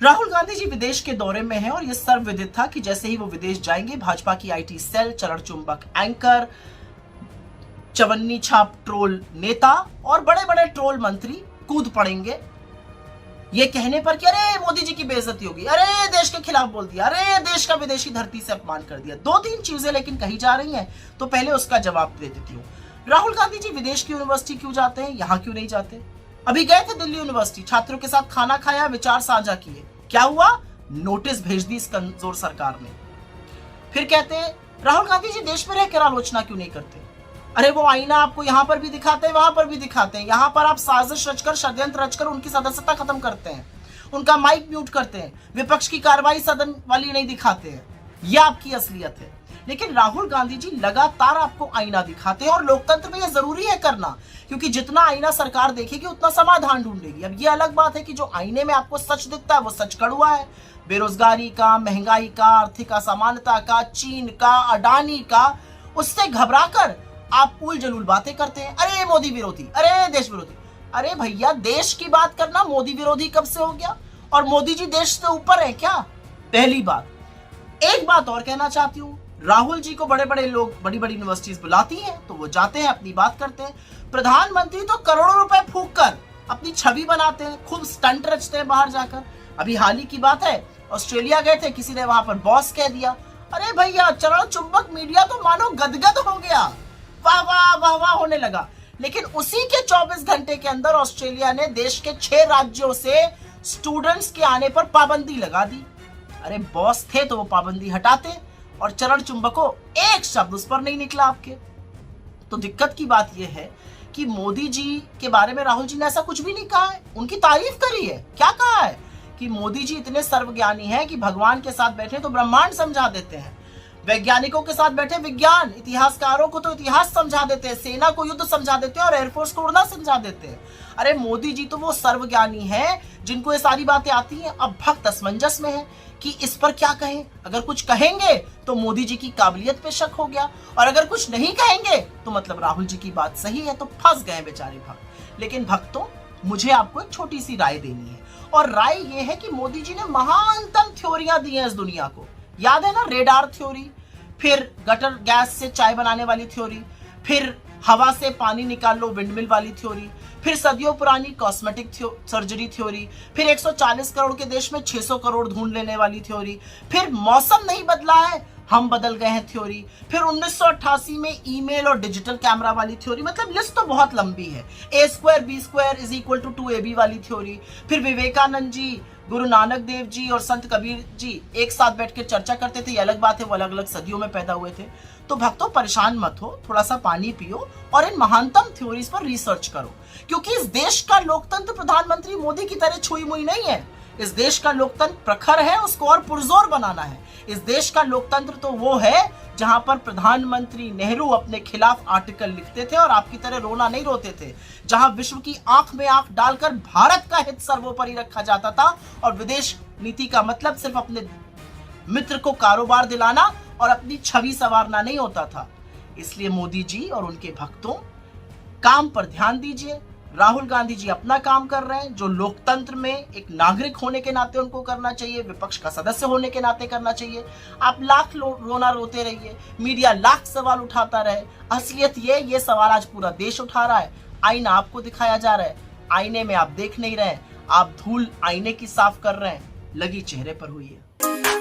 राहुल गांधी जी विदेश के दौरे में हैं और यह सर्वविदित था कि जैसे ही वो विदेश जाएंगे भाजपा की आईटी सेल, चरण चुंबक एंकर, चवन्नी छाप ट्रोल नेता और बड़े बड़े ट्रोल मंत्री कूद पड़ेंगे ये कहने पर कि अरे मोदी जी की बेइज्जती होगी, अरे देश के खिलाफ बोल दिया, अरे देश का विदेशी धरती से अपमान कर दिया। दो तीन चीजें लेकिन कही जा रही हैं, तो पहले उसका जवाब दे देती हूँ। राहुल गांधी जी विदेश की यूनिवर्सिटी क्यों जाते हैं, यहाँ क्यों नहीं जाते? अभी गए थे दिल्ली यूनिवर्सिटी, छात्रों के साथ खाना खाया, विचार साझा किए, क्या हुआ? नोटिस भेज दी इस कमजोर सरकार ने। फिर कहते हैं राहुल गांधी जी देश में रहकर आलोचना क्यों नहीं करते? अरे वो आईना आपको यहाँ पर भी दिखाते हैं, वहां पर भी दिखाते हैं। यहाँ पर आप साजिश रचकर, षड्यंत्र रचकर उनकी सदस्यता खत्म करते हैं, उनका माइक म्यूट करते हैं, विपक्ष की कार्रवाई सदन वाली नहीं दिखाते हैं। यह आपकी असलियत है। लेकिन राहुल गांधी जी लगातार आपको आईना दिखाते हैं और लोकतंत्र में यह जरूरी है करना, क्योंकि जितना आईना सरकार देखेगी उतना समाधान ढूंढेगी। अब ये अलग बात है कि जो आईने में आपको सच दिखता है वो सच कड़वा है, बेरोजगारी का, महंगाई का, आर्थिक असमानता का, चीन का, अडानी का। उससे घबराकर आप उल जलूल बातें करते हैं, अरे मोदी विरोधी, अरे देश विरोधी। अरे भैया देश की बात करना मोदी विरोधी कब से हो गया? और मोदी जी देश से ऊपर है क्या? पहली बात। एक बात और कहना चाहती हूँ, राहुल जी को बड़े बड़े लोग बड़ी बड़ी यूनिवर्सिटीज बुलाती हैं तो वो जाते हैं, अपनी बात करते हैं। प्रधानमंत्री तो करोड़ों रुपए फूंक कर अपनी छवि बनाते हैं, खूब स्टंट रचते हैं बाहर जाकर। अभी हाल ही की बात है, ऑस्ट्रेलिया गए थे, किसी ने वहां पर बॉस कह दिया। अरे भैया चरण चुंबक मीडिया तो मानो गदगद हो गया, वाह वाह वाह वाह होने लगा। लेकिन उसी के 24 घंटे के अंदर ऑस्ट्रेलिया ने देश के 6 राज्यों से स्टूडेंट्स के आने पर पाबंदी लगा दी। अरे बॉस थे तो वो पाबंदी हटाते, और चरण चुंबको एक शब्द उस पर नहीं निकला आपके। तो दिक्कत की बात यह है कि मोदी जी के बारे में राहुल जी ने ऐसा कुछ भी नहीं कहा है, उनकी तारीफ करी है। क्या कहा है कि मोदी जी इतने सर्वज्ञानी हैं कि भगवान के साथ बैठे तो ब्रह्मांड समझा देते हैं, वैज्ञानिकों के साथ बैठे विज्ञान, इतिहासकारों को तो इतिहास समझा देते हैं, सेना को युद्ध समझा देते हैं और एयरफोर्स को उड़ना समझा देते हैं। अरे मोदी जी तो वो सर्वज्ञानी हैं जिनको ये सारी बातें आती हैं। अब भक्त असमंजस में है कि इस पर क्या कहें। अगर कुछ कहेंगे तो मोदी जी की काबिलियत पे शक हो गया, और अगर कुछ नहीं कहेंगे तो मतलब राहुल जी की बात सही है, तो फंस गए बेचारे भक्त। लेकिन भक्तों, मुझे आपको एक छोटी सी राय देनी है, और राय ये है कि मोदी जी ने महानतम थ्योरियां दी हैं इस दुनिया को। याद है ना, रेडार थ्योरी, फिर गटर गैस से चाय बनाने वाली थ्योरी, फिर हवा से पानी निकाल लो विंडमिल वाली थ्योरी, फिर सदियों पुरानी कॉस्मेटिक सर्जरी थ्योरी, फिर 140 करोड़ के देश में 600 करोड़ ढूंढ लेने वाली थ्योरी, फिर मौसम नहीं बदला है हम बदल गए हैं थ्योरी, फिर 1988 में ईमेल और डिजिटल कैमरा वाली थ्योरी। मतलब लिस्ट तो बहुत लंबी है। A² B² = 2AB वाली थ्योरी, फिर विवेकानंद जी, गुरु नानक देव जी और संत कबीर जी एक साथ बैठकर चर्चा करते थे। ये अलग बात है, वो अलग अलग सदियों में पैदा हुए थे। तो भक्तों परेशान मत हो, थोड़ा सा पानी पियो और इन महानतम थ्योरीज पर रिसर्च करो, क्योंकि इस देश का लोकतंत्र प्रधानमंत्री मोदी की तरह छुई मुई नहीं है। इस देश का लोकतंत्र प्रखर है, उसको और पुरजोर बनाना है। इस देश का लोकतंत्र तो वो है जहां पर प्रधानमंत्री नेहरू अपने खिलाफ आर्टिकल लिखते थे और आपकी तरह रोना नहीं रोते थे, जहां विश्व की आंख में आंख डालकर भारत का हित सर्वोपरि रखा जाता था, और विदेश नीति का मतलब सिर्फ अपने मित्र को कारोबार दिलाना और अपनी छवि संवारना नहीं होता था। इसलिए मोदी जी और उनके भक्तों, काम पर ध्यान दीजिए। राहुल गांधी जी अपना काम कर रहे हैं, जो लोकतंत्र में एक नागरिक होने के नाते उनको करना चाहिए, विपक्ष का सदस्य होने के नाते करना चाहिए। आप लाख रोना रोते रहिए, मीडिया लाख सवाल उठाता रहे, असलियत ये सवाल आज पूरा देश उठा रहा है। आईना आपको दिखाया जा रहा है, आईने में आप देख नहीं रहे, आप धूल आईने की साफ कर रहे हैं, लगी चेहरे पर हुई है।